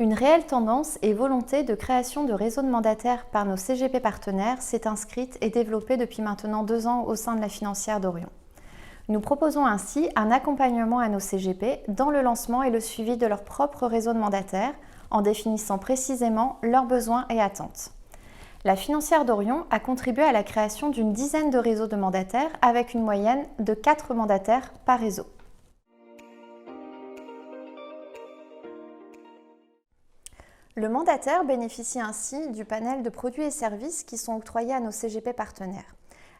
Une réelle tendance et volonté de création de réseaux de mandataires par nos CGP partenaires s'est inscrite et développée depuis maintenant 2 ans au sein de la Financière d'Orion. Nous proposons ainsi un accompagnement à nos CGP dans le lancement et le suivi de leur propre réseau de mandataires en définissant précisément leurs besoins et attentes. La Financière d'Orion a contribué à la création d'une dizaine de réseaux de mandataires avec une moyenne de 4 mandataires par réseau. Le mandataire bénéficie ainsi du panel de produits et services qui sont octroyés à nos CGP partenaires.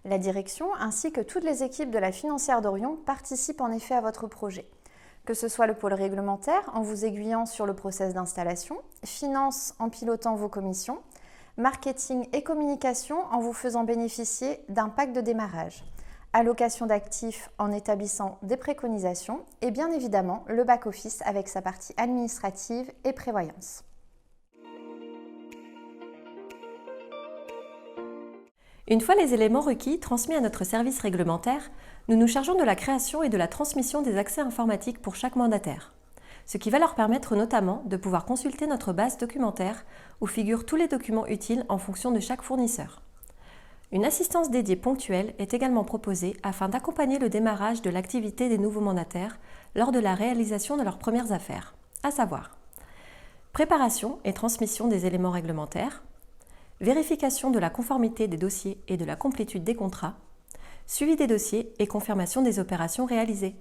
La direction ainsi que toutes les équipes de la Financière d'Orion participent en effet à votre projet. Que ce soit le pôle réglementaire en vous aiguillant sur le process d'installation, finance en pilotant vos commissions, marketing et communication en vous faisant bénéficier d'un pack de démarrage, allocation d'actifs en établissant des préconisations et bien évidemment le back-office avec sa partie administrative et prévoyance. Une fois les éléments requis transmis à notre service réglementaire, nous nous chargeons de la création et de la transmission des accès informatiques pour chaque mandataire, ce qui va leur permettre notamment de pouvoir consulter notre base documentaire où figurent tous les documents utiles en fonction de chaque fournisseur. Une assistance dédiée ponctuelle est également proposée afin d'accompagner le démarrage de l'activité des nouveaux mandataires lors de la réalisation de leurs premières affaires, à savoir préparation et transmission des éléments réglementaires, vérification de la conformité des dossiers et de la complétude des contrats, suivi des dossiers et confirmation des opérations réalisées.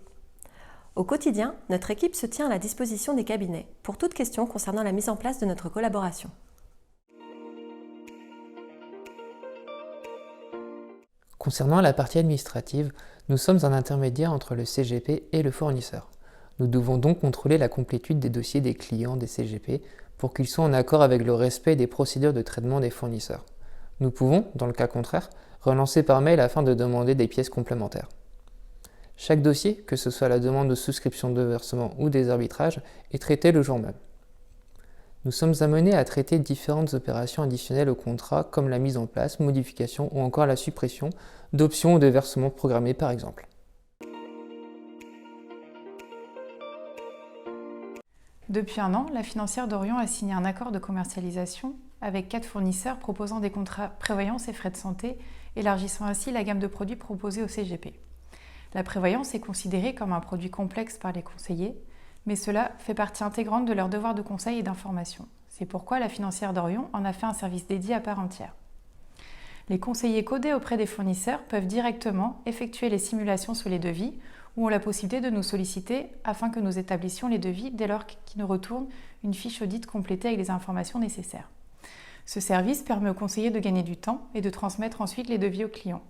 Au quotidien, notre équipe se tient à la disposition des cabinets pour toute question concernant la mise en place de notre collaboration. Concernant la partie administrative, nous sommes un intermédiaire entre le CGP et le fournisseur. Nous devons donc contrôler la complétude des dossiers des clients des CGP pour qu'ils soient en accord avec le respect des procédures de traitement des fournisseurs. Nous pouvons, dans le cas contraire, relancer par mail afin de demander des pièces complémentaires. Chaque dossier, que ce soit la demande de souscription de versement ou des arbitrages, est traité le jour même. Nous sommes amenés à traiter différentes opérations additionnelles au contrat comme la mise en place, modification ou encore la suppression d'options ou de versements programmés par exemple. Depuis 1 an, la Financière d'Orion a signé un accord de commercialisation avec 4 fournisseurs proposant des contrats prévoyance et frais de santé, élargissant ainsi la gamme de produits proposés au CGP. La prévoyance est considérée comme un produit complexe par les conseillers, mais cela fait partie intégrante de leur devoir de conseil et d'information. C'est pourquoi la Financière d'Orion en a fait un service dédié à part entière. Les conseillers codés auprès des fournisseurs peuvent directement effectuer les simulations sur les devis ou ont la possibilité de nous solliciter afin que nous établissions les devis dès lors qu'ils nous retournent une fiche audit complétée avec les informations nécessaires. Ce service permet aux conseillers de gagner du temps et de transmettre ensuite les devis aux clients.